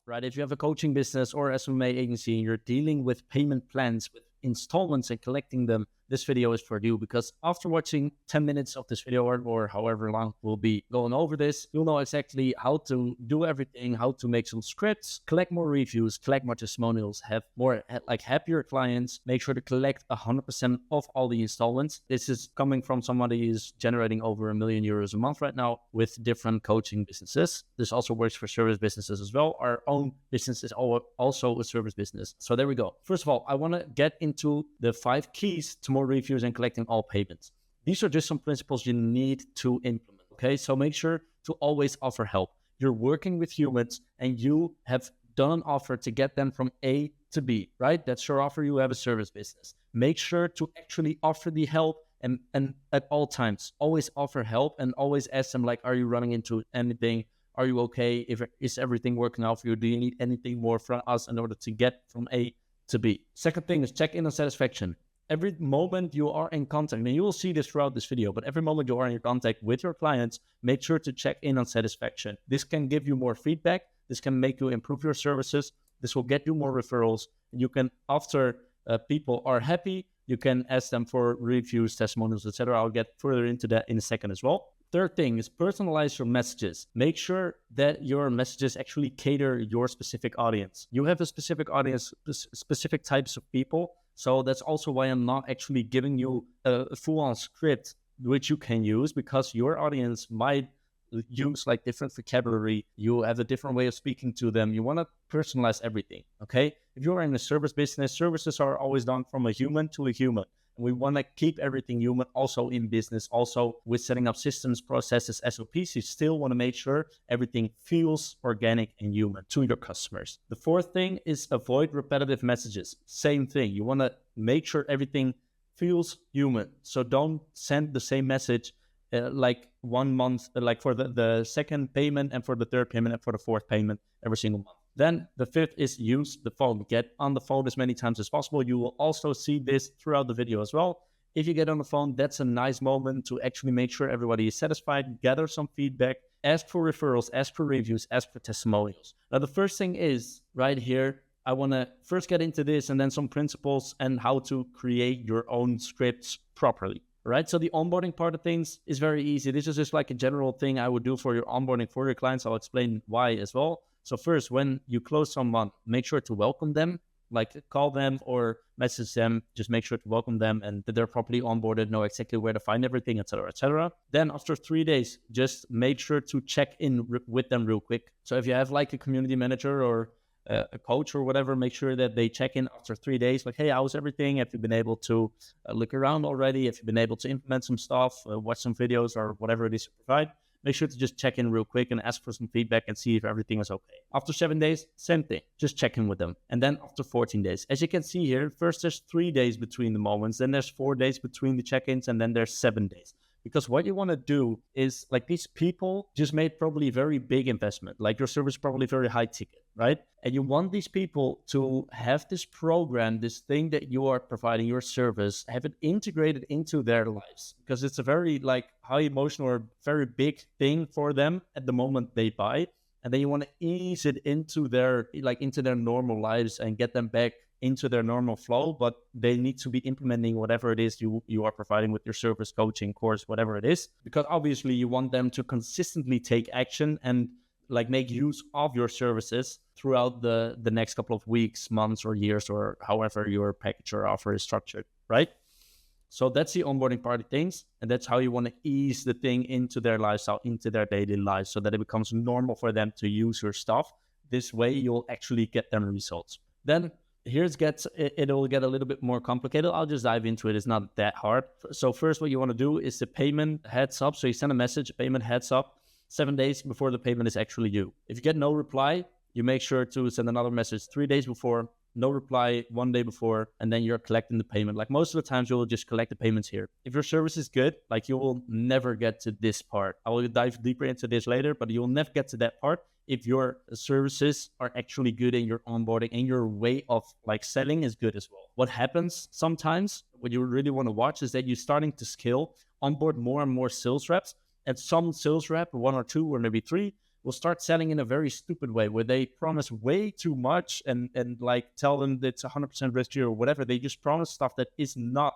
right? If you have a coaching business or SMA agency and you're dealing with payment plans, with installments and collecting them, this video is for you, because after watching 10 minutes of this video or however long we'll be going over this, you'll know exactly how to do everything, how to make some scripts, collect more reviews, collect more testimonials, have more like happier clients, make sure to collect 100% of all the installments. This is coming from somebody who's generating over €1 million a month right now with different coaching businesses. This also works for service businesses as well. Our own business is also a service business. So there we go. First of all, I want to get into the 5 keys to more reviews and collecting all payments. These are just some principles you need to implement. Okay, so make sure to always offer help. You're working with humans and you have done an offer to get them from A to B, right? That's your offer. You have a service business. Make sure to actually offer the help and at all times, always offer help and always ask them like, are you running into anything? Are you okay? Is everything working out for you? Do you need anything more from us in order to get from A to be? Second thing is check in on satisfaction. Every moment you are in contact, and you will see this throughout this video, but every moment you are in contact with your clients, make sure to check in on satisfaction. This can give you more feedback. This can make you improve your services. This will get you more referrals. You can, after people are happy, you can ask them for reviews, testimonials, etc. I'll get further into that in a second as well. Third thing is personalize your messages. Make sure that your messages actually cater your specific audience. You have a specific audience, specific types of people. So that's also why I'm not actually giving you a full-on script which you can use, because your audience might use like different vocabulary. You have a different way of speaking to them. You want to personalize everything, okay? If you're in a service business, services are always done from a human to a human. We want to keep everything human also in business, also with setting up systems, processes, SOPs. You still want to make sure everything feels organic and human to your customers. The fourth thing is avoid repetitive messages. Same thing. You want to make sure everything feels human. So don't send the same message like 1 month, like for the second payment and for the third payment and for the fourth payment every single month. Then the fifth is use the phone. Get on the phone as many times as possible. You will also see this throughout the video as well. If you get on the phone, that's a nice moment to actually make sure everybody is satisfied, gather some feedback, ask for referrals, ask for reviews, ask for testimonials. Now, the first thing is right here, I want to first get into this and then some principles and how to create your own scripts properly. Right? So the onboarding part of things is very easy. This is just like a general thing I would do for your onboarding for your clients. I'll explain why as well. So first, when you close someone, make sure to welcome them, like call them or message them. Just make sure to welcome them and that they're properly onboarded, know exactly where to find everything, etc., etc. Then after 3 days, just make sure to check in with them real quick. So if you have like a community manager or a coach or whatever, make sure that they check in after 3 days. Like, hey, how's everything? Have you been able to look around already? Have you been able to implement some stuff, watch some videos or whatever it is you provide? Make sure to just check in real quick and ask for some feedback and see if everything is okay. After 7 days, same thing. Just check in with them. And then after 14 days, as you can see here, first there's 3 days between the moments, then there's 4 days between the check-ins, and then there's 7 days. Because what you want to do is, like, these people just made probably a very big investment. Like, your service is probably very high ticket, right? And you want these people to have this program, this thing that you are providing, your service, have it integrated into their lives. Because it's a very, like, high emotional or very big thing for them at the moment they buy. And then you want to ease it into their, like, into their normal lives and get them back into their normal flow, but they need to be implementing whatever it is you are providing with your service, coaching, course, whatever it is, because obviously you want them to consistently take action and like make use of your services throughout the next couple of weeks, months, or years, or however your package or offer is structured, right? So that's the onboarding part of things, and that's how you want to ease the thing into their lifestyle, into their daily lives, so that it becomes normal for them to use your stuff. This way you'll actually get them results. Then it'll get a little bit more complicated. I'll just dive into it. It's not that hard. So first, what you want to do is the payment heads up. So you send a message, payment heads up 7 days before the payment is actually due. If you get no reply, you make sure to send another message 3 days before, no reply 1 day before, and then you're collecting the payment. Like most of the times, you will just collect the payments here. If your service is good, like you will never get to this part. I will dive deeper into this later, but you will never get to that part if your services are actually good in your onboarding and your way of like selling is good as well. What happens sometimes, what you really want to watch, is that you're starting to scale, onboard more and more sales reps, and some sales rep, 1 or 2 or maybe 3, will start selling in a very stupid way where they promise way too much and like tell them that it's 100% riskier or whatever. They just promise stuff that is not,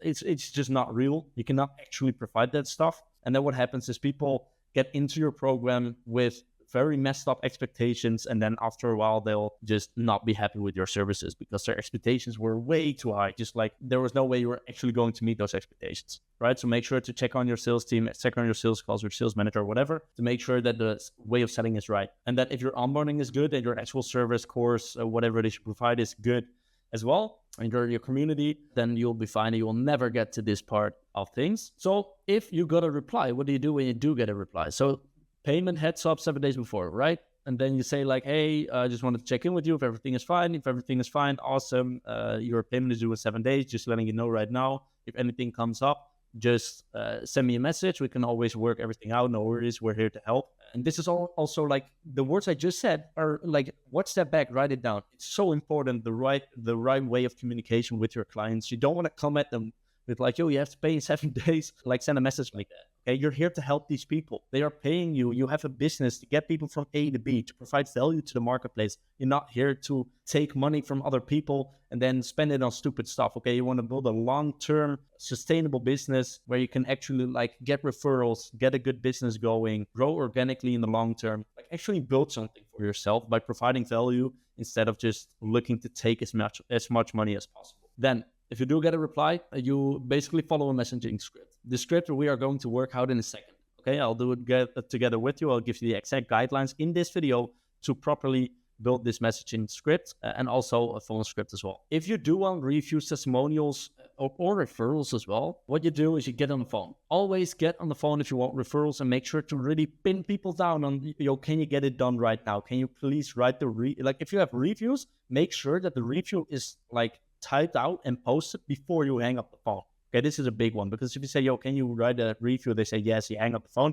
it's just not real. You cannot actually provide that stuff. And then what happens is people get into your program with very messed up expectations, and then after a while they'll just not be happy with your services because their expectations were way too high. Just like there was no way you were actually going to meet those expectations, right? So make sure to check on your sales team, check on your sales calls, your sales manager, or whatever, to make sure that the way of selling is right, and that if your onboarding is good and your actual service, course, whatever they should provide is good as well, and your community, then you'll be fine. You will never get to this part of things. So if you got a reply, what do you do when you do get a reply? So payment heads up 7 days before, right? And then you say like, hey, I just wanted to check in with you if everything is fine. If everything is fine, awesome. Your payment is due in 7 days. Just letting you know right now. If anything comes up, just send me a message. We can always work everything out. No worries. We're here to help. And this is also like the words I just said are like, one step back, write it down. It's so important, the right way of communication with your clients. You don't want to come at them with like, yo, you have to pay in 7 days. Like send a message like that. Okay, you're here to help these people. They are paying you. You have a business to get people from A to B, to provide value to the marketplace. You're not here to take money from other people and then spend it on stupid stuff. Okay, you want to build a long-term sustainable business where you can actually like get referrals, get a good business going, grow organically in the long term. Like actually build something for yourself by providing value instead of just looking to take as much money as possible. Then if you do get a reply, you basically follow a messaging script. The script we are going to work out in a second. Okay, I'll do it together with you. I'll give you the exact guidelines in this video to properly build this messaging script and also a phone script as well. If you do want reviews, testimonials, or referrals as well, what you do is you get on the phone. Always get on the phone if you want referrals, and make sure to really pin people down on, can you get it done right now? Can you please write like if you have reviews, make sure that the review is like typed out and posted before you hang up the phone. Okay, this is a big one, because if you say, yo, can you write a review? They say, yes, you hang up the phone.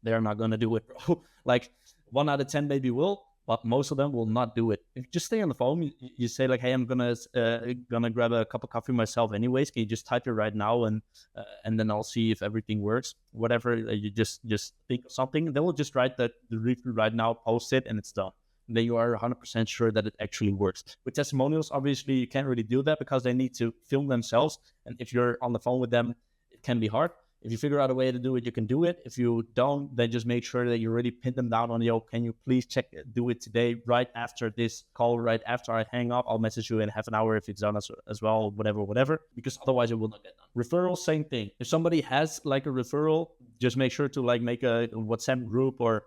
They're not going to do it, bro. Like 1 out of 10 maybe will, but most of them will not do it. If you just stay on the phone, you say like, hey, I'm gonna grab a cup of coffee myself anyways. Can you just type it right now? And then I'll see if everything works. Whatever, you just think of something. They will just write the review right now, post it, and it's done. Then you are 100% sure that it actually works. With testimonials, obviously, you can't really do that because they need to film themselves. And if you're on the phone with them, it can be hard. If you figure out a way to do it, you can do it. If you don't, then just make sure that you already pin them down on, yo, can you please do it today, right after this call, right after I hang up. I'll message you in half an hour if it's done as well, whatever, because otherwise it will not get done. Referral, same thing. If somebody has like a referral, just make sure to like make a WhatsApp group or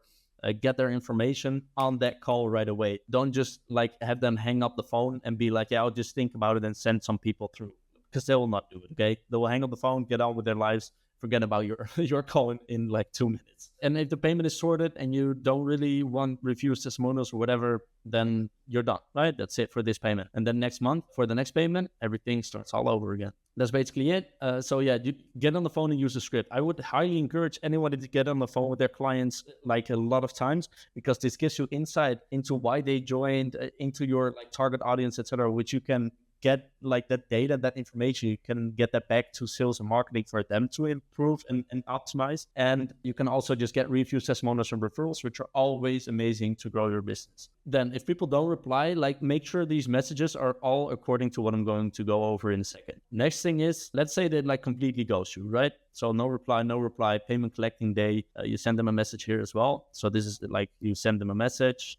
get their information on that call right away. Don't just like have them hang up the phone and be like, yeah, I'll just think about it and send some people through, because they will not do it. Okay, they will hang up the phone, get on with their lives, forget about your call in like 2 minutes. And if the payment is sorted and you don't really want reviews, testimonials, or whatever, then you're done, right? That's it for this payment. And then next month for the next payment, everything starts all over again. That's basically it. So yeah, you get on the phone and use the script. I would highly encourage anybody to get on the phone with their clients like a lot of times, because this gives you insight into why they joined, into your like target audience, etc., which you can get like that data, that information, you can get that back to sales and marketing for them to improve and optimize. And you can also just get reviews, testimonials, and referrals, which are always amazing to grow your business. Then if people don't reply, like make sure these messages are all according to what I'm going to go over in a second. Next thing is, let's say they like completely ghost you, right? So no reply, payment collecting day. You send them a message here as well. So this is like you send them a message,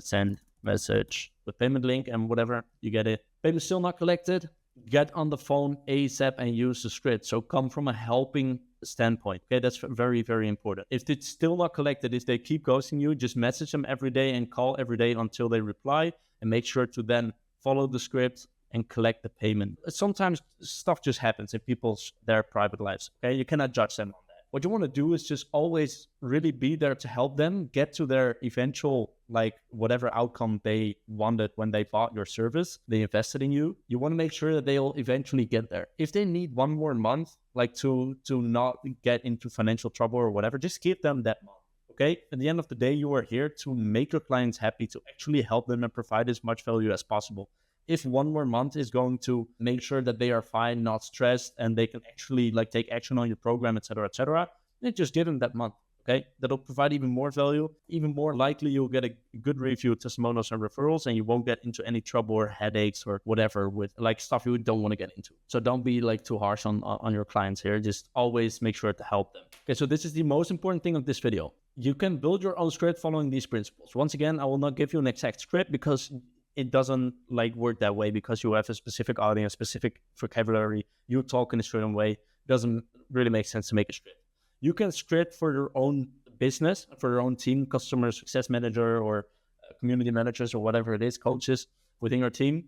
send message with payment link and whatever, you get it. Payment still not collected, get on the phone ASAP and use the script. So come from a helping standpoint. Okay, that's very, very important. If it's still not collected, if they keep ghosting you, just message them every day and call every day until they reply, and make sure to then follow the script and collect the payment. Sometimes stuff just happens in their private lives. Okay, you cannot judge them on that. What you want to do is just always really be there to help them get to their eventual, like whatever outcome they wanted when they bought your service, they invested in you. You want to make sure that they'll eventually get there. If they need 1 more month, like to not get into financial trouble or whatever, just give them that month. Okay. At the end of the day, you are here to make your clients happy, to actually help them and provide as much value as possible. If 1 more month is going to make sure that they are fine, not stressed, and they can actually like take action on your program, etc., then just give them that month. Okay, that'll provide even more value. Even more likely, you'll get a good review, testimonials, and referrals, and you won't get into any trouble or headaches or whatever with like stuff you don't want to get into. So don't be like too harsh on your clients here. Just always make sure to help them. Okay, so this is the most important thing of this video. You can build your own script following these principles. Once again, I will not give you an exact script because it doesn't like work that way, because you have a specific audience, specific vocabulary, you talk in a certain way. It doesn't really make sense to make a script. You can script for your own business, for your own team, customer success manager or community managers or whatever it is, coaches within your team.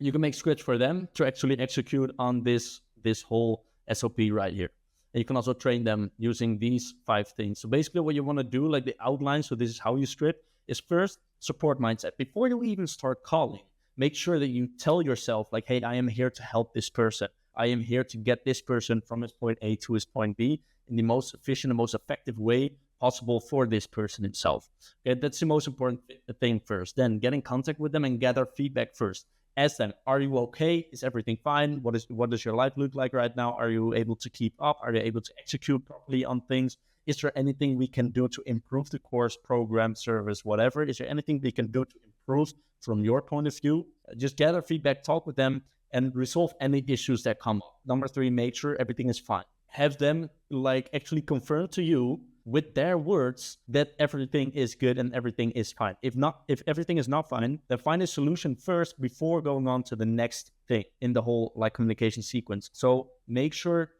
You can make scripts for them to actually execute on this whole SOP right here. And you can also train them using these 5 things. So basically what you want to do, like the outline, so this is how you script, is first support mindset. Before you even start calling, make sure that you tell yourself like, hey, I am here to help this person. I am here to get this person from his point A to his point B in the most efficient and most effective way possible for this person himself. Okay, that's the most important thing first. Then get in contact with them and gather feedback first. Ask them, are you okay? Is everything fine? What does your life look like right now? Are you able to keep up? Are you able to execute properly on things? Is there anything we can do to improve the course, program, service, whatever? Is there anything we can do to improve from your point of view? Just gather feedback, talk with them, and resolve any issues that come up. Number 3, make sure everything is fine. Have them like actually confirm to you with their words that everything is good and everything is fine. If everything is not fine, then find a solution first before going on to the next thing in the whole like communication sequence. So make sure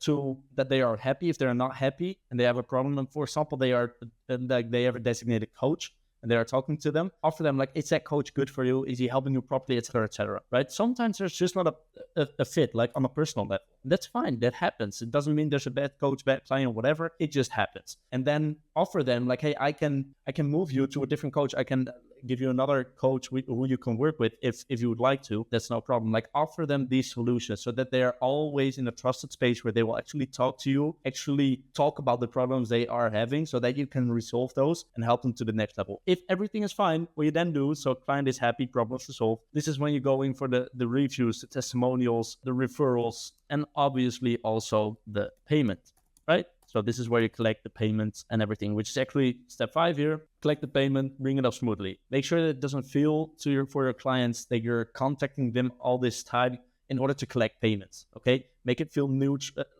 that they are happy. If they're not happy and they have a problem, and for example, they have a designated coach and they are talking to them, offer them like, is that coach good for you? Is he helping you properly, etc., right? Sometimes there's just not a fit, like on a personal level. That's fine. That happens. It doesn't mean there's a bad coach, bad client, or whatever. It just happens. And then offer them like, hey, I can move you to a different coach. I can give you another coach who you can work with if you would like to. That's no problem. Like offer them these solutions so that they are always in a trusted space where they will actually talk to you, actually talk about the problems they are having so that you can resolve those and help them to the next level. If everything is fine, what you then do, so client is happy, problems resolved, this is when you go in for the reviews, the testimonials, the referrals, and obviously also the payment, right? So this is where you collect the payments and everything, which is actually step 5 here. Collect the payment, bring it up smoothly. Make sure that it doesn't feel for your clients that you're contacting them all this time in order to collect payments, okay? Make it feel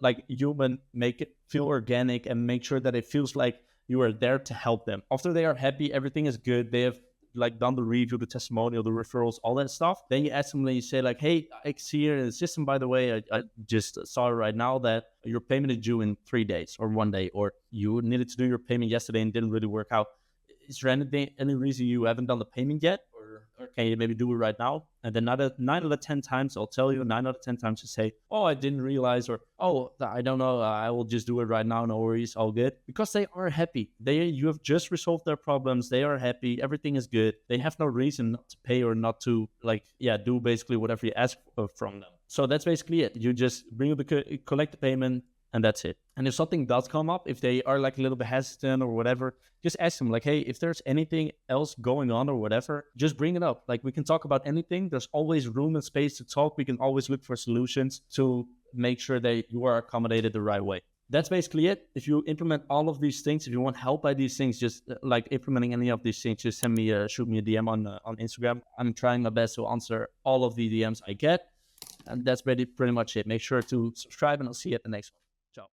like human, make it feel organic, and make sure that it feels like you are there to help them. After they are happy, everything is good, they have like done the review, the testimonial, the referrals, all that stuff. Then you ask them and you say like, hey, I see here in the system, by the way, I just saw right now that your payment is due in 3 days or 1 day, or you needed to do your payment yesterday and didn't really work out. Is there any reason you haven't done the payment yet? Or can you maybe do it right now? And then 9 out of 10 times, I'll tell you 9 out of 10 times to say, oh, I didn't realize, or, oh, I don't know, I will just do it right now. No worries, all good. Because they are happy. You have just resolved their problems. They are happy. Everything is good. They have no reason not to pay or not to do basically whatever you ask from them. So that's basically it. You just collect the payment, and that's it. And if something does come up, if they are like a little bit hesitant or whatever, just ask them like, hey, if there's anything else going on or whatever, just bring it up. Like we can talk about anything. There's always room and space to talk. We can always look for solutions to make sure that you are accommodated the right way. That's basically it. If you implement all of these things, if you want help by these things, just like implementing any of these things, just shoot me a DM on Instagram. I'm trying my best to answer all of the DMs I get. And that's pretty much it. Make sure to subscribe, and I'll see you at the next one.